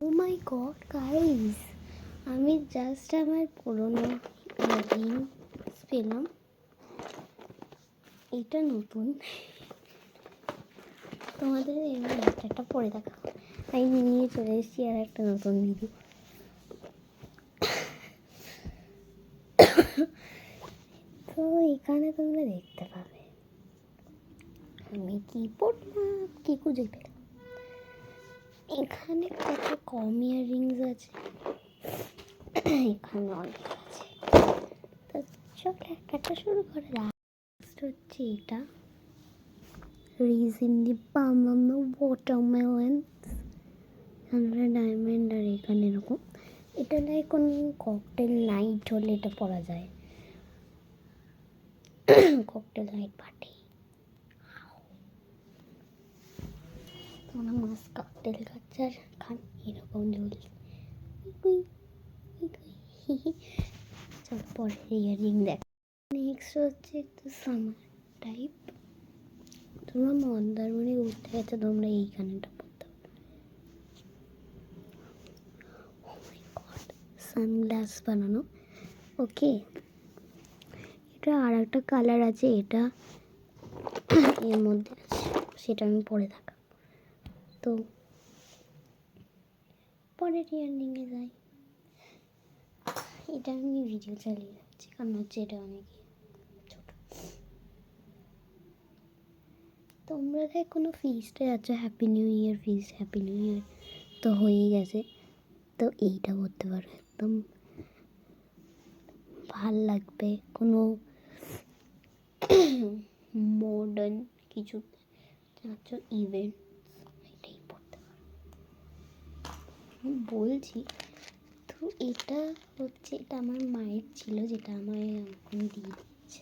ও মাই god guys, আমি just আমার পুরোনো ইয়াররিংস পেলাম। এটা নতুন, তোমাদের এবার একটা পরে দেখা। আমি নিয়ে চলে এসেছি আর একটা নতুন ভিডিও। তো এখানে তোমরা দেখতে পাবে আমি কি পড়লাম, কি খুঁজে পেলাম। এখানে কত কম ইয়াররিংস আছে, এখানে অনেক আছে। তো চলো একটা শুরু করে হচ্ছে এটা ridge in the palm of the watermelon, আমরা ডায়মন্ড। আর এখানে এরকম এটা লাইক কোন ককটেল নাইট হলে এটা পরা যায়, ককটেল নাইট পার্টি। তোমরা মাছ ককটেল খাচ্ছে আর খান এরকম ঝুলছে। চল পরে ইয়াররিং দেখ। নেক্সট হচ্ছে একটু সামার টাইপ। তোমরা মন্দারমণি ঘুরতে গেছো, তোমরা এইখানেটা পড়তে পারো। সানগ্লাস বানানো, ওকে। এটা আর একটা কালার আছে, এটা এর মধ্যে আছে, সেটা আমি পরে থাকা। তো পরের ইয়াররিংয়ে যাই। এটা আমি ভিডিও চালিয়ে যাচ্ছি কারণ হচ্ছে এটা অনেক ছোট। তোমরা দেখ কোনো ফিস্টে আছো, happy new year feast, happy new year তো হয়েই গেছে। তো এইটা করতে পারো, একদম ভাল লাগবে। কোনো মডার্ন কিছু চাচ্ছ ইভেন্ট, এটাই পড়তে পারো। আমি বলছি তো এটা হচ্ছে, এটা আমার মায়ের ছিল, যেটা আমায় এখন দিয়ে দিচ্ছে।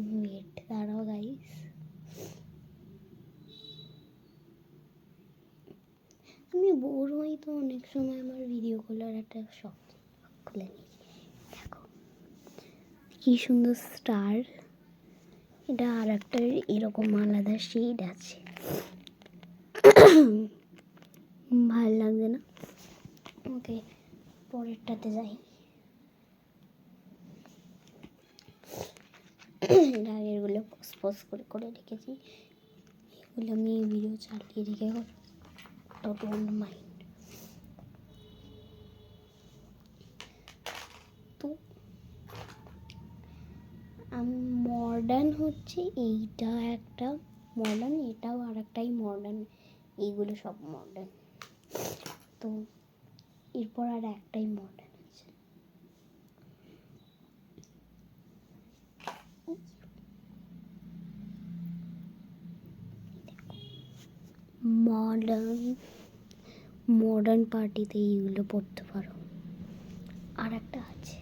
ওয়েট দাঁড়াও গাইস, আমি বোর হই তো অনেক সময় আমার ভিডিও খোলার একটা শখ খুলে নিই। দেখো কি সুন্দর স্টার, এটা আর একটা এরকম আলাদা শেড আছে, ভাল লাগবে না? ওকে পরেরটাতে যাই। আগেরগুলো পজ করে করে রেখেছি, এগুলো আমি ভিডিও চালিয়ে রেখে ডোন্ট মাইন্ড। তো মডার্ন হচ্ছে এইটা একটা মডার্ন, এটাও আর একটাই মডার্ন, এইগুলো সব মডার্ন। তো এরপর আর একটাই মডার্ন আছে, মডার্ন পার্টিতে এইগুলো পড়তে পারো। আর একটা আছে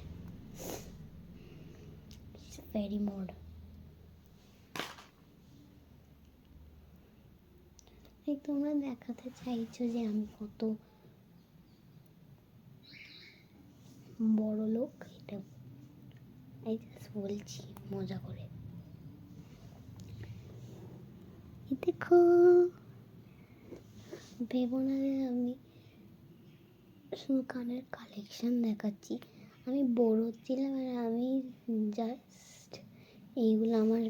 ভেরি মডার্ন, তোমরা দেখাতে চাইছো যে আমি কত বড় লোক, এটা আমি জাস্ট বলছি মজা করে। দেখো ভেবো না যে আমি শুধু কানের কালেকশন দেখাচ্ছি, আমি বড় হচ্ছিলাম আর আমি জাস্ট এইগুলো আমার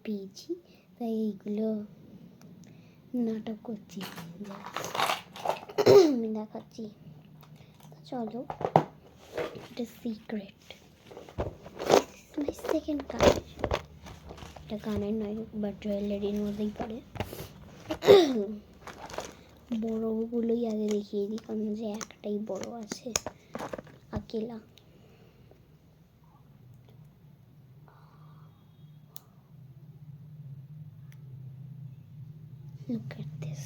পেয়েছি তাই এইগুলো নাটক করছি, আমি দেখাচ্ছি। চলো এটা সিক্রেট, মাই সেকেন্ড কানের, এটা কানের নয় বাট জুয়েলারির মধ্যেই পড়ে। বড়গুলোই আগে দেখিয়ে দিই কারণ যে একটাই বড় আছে আকেলা। Look at this,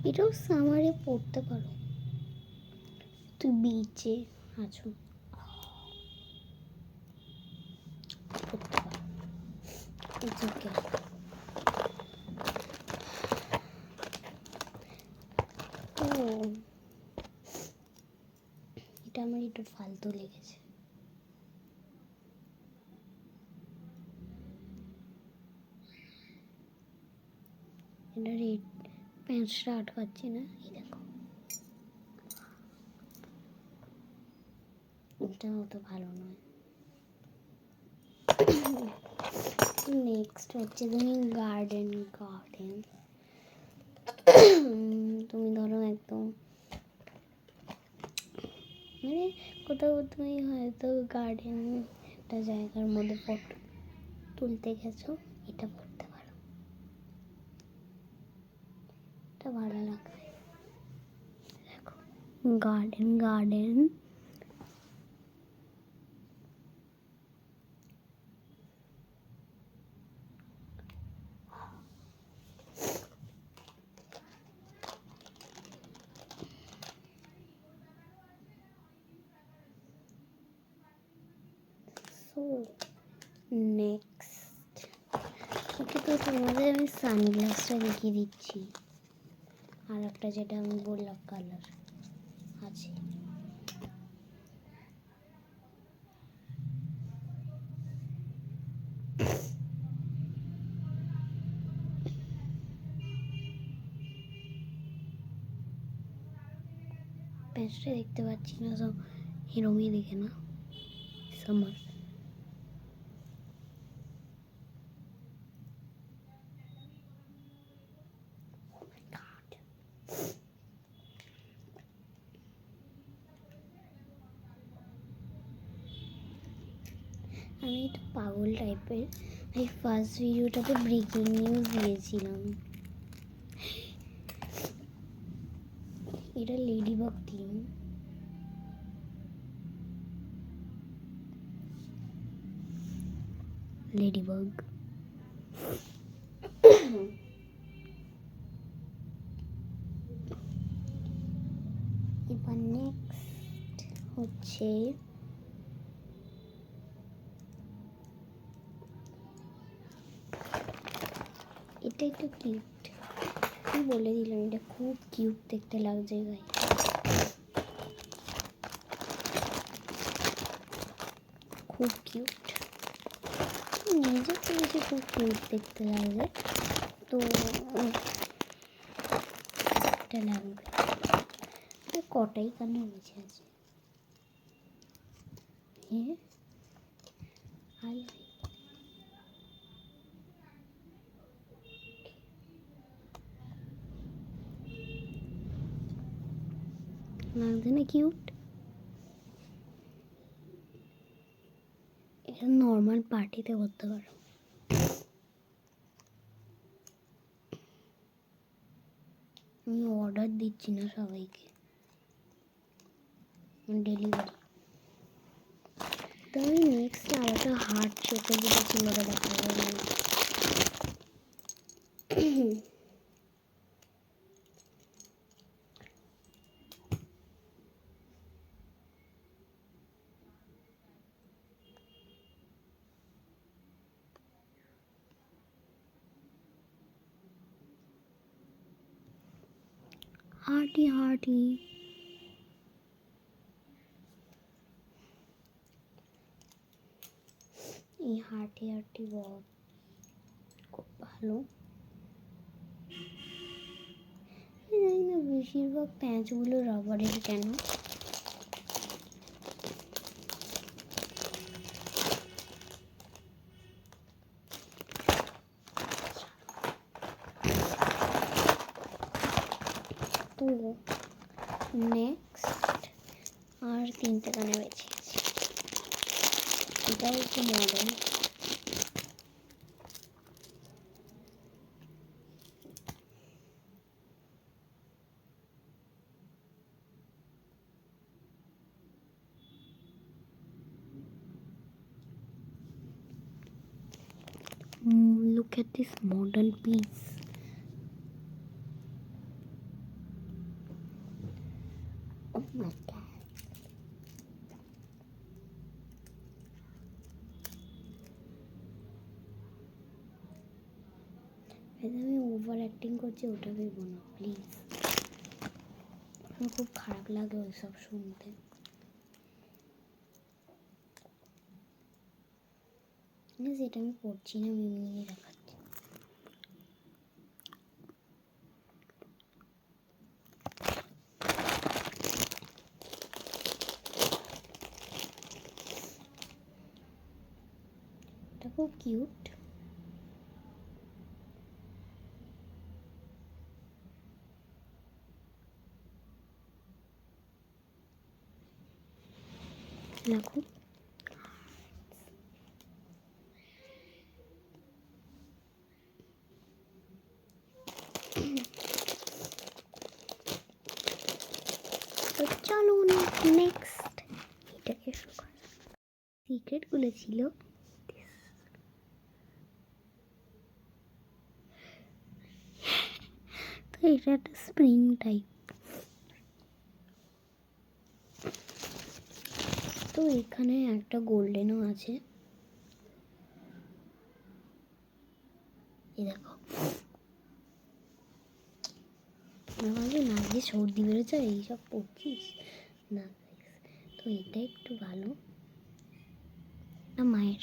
এটাও সামারে পড়তে পারো, তুই বিচে আছো পড়তে পারো, ইটস ওকে। এটা আমার একটু ফালতু লেগেছে। এটা রেড প্যাঁচটা আটকাচ্ছি না, এই দেখো এটা অত ভালো নয়। নেক্সট হচ্ছে তুমি গার্ডেন। তুমি ধরো একদম মানে কোথাও তুমি হয়তো গার্ডেন একটা জায়গার মধ্যে ফটো তুলতে গেছো, এটা পড়তে পারো, এটা ভালো লাগবে। দেখো গার্ডেন সো নেক্সট ওকে, তো তোমাদের আমি সানগ্লাসটা দেখিয়ে দিচ্ছি, আর একটা যেটা আমি বললাম কালার আছে। প্যাঁচটা দেখতে পাচ্ছি না, সব এরমই দেখে না সামার। আমি একটু পাগল টাইপের, এই ফার্স্ট ভিডিওটাতে ব্রেকিং নিউজ দিয়েছিলাম। এটা লেডিবাগ থিম, লেডিবাগ। এবার নেক্সট হচ্ছে এটা একটু কিউট, আমি বলে দিলাম এটা খুব কিউট দেখতে লাগছে গাই, খুব কিউট, নিজে করেছে, খুব কিউট দেখতে লাগছে, তো এটা লাগবে। কটাই কানে বেঁচে আছে, হ্যাঁ আই লাগছে না কিউট? এটা নর্মাল পার্টিতে করতে পারো। আমি অর্ডার দিচ্ছি না সবাইকে, ডেলিভারি। তো আমি নেক্সট আর একটা হার্ট শেপের যেটা ছিল ওটা দেখাবো। হার্টি হার্টি, এই হার্টি হার্টি বহুত খুব ভালো। জানি না বেশিরভাগ প্যাঁচগুলো রাবারের কেন, তো নেক্সট আর তিনটে কানে বেঁচে গেছে। এটা হচ্ছে model, look at this modern piece. Oh my god. আমি ওভার অ্যাক্টিং করছি ওটা ভেবো না প্লিজ, আমার খুব খারাপ লাগে ওইসব শুনতে। সেটা আমি পড়ছি না, আমি এমনি দেখাচ্ছি। খুব কিউট। দেখো তো চলো নেক্সট এটাকে সিক্রেটগুলো ছিল তো এটা একটা স্প্রিং টাইপ। তো এখানে একটা গোল্ডেনও আছে, এই দেখো। ভাবি না যে সর্দি বেরোচ্ছে এইসব পড়ছিস না। তো এটা একটু ভালো না মায়ের,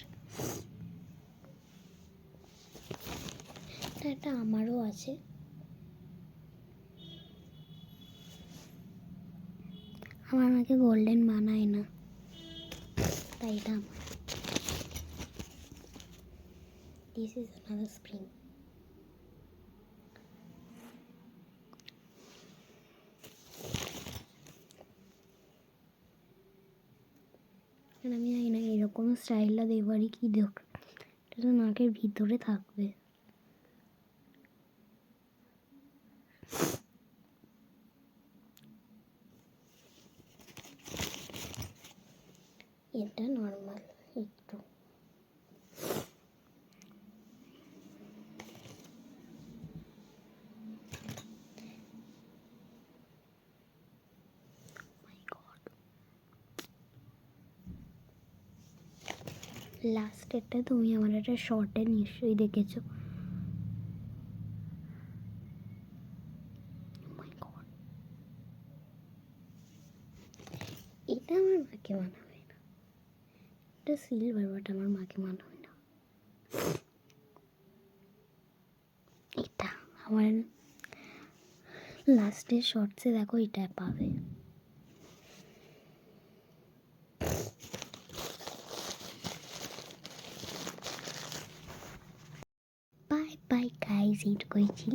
এটা আমারও আছে। আমার মাকে গোল্ডেন মানায় না, তাই এটা আমার। This is another spring. আমি জানি না এরকম স্টাইলটা দেবারই কি দেখ, এটা তো নাকের ভিতরে থাকবে। এটা নর্মাল একটু। লাস্টেরটা তুমি আমার একটা শর্টে নিশ্চয়ই দেখেছো। এটা আমার মাকে মানাবে না, এটা সিলভার, বাট আমার মাকে মানাবে না। এটা আমার লাস্টের শর্টসে দেখো এটা পাবে। বাই বাই গাইজ, এইটুকুই ছিল।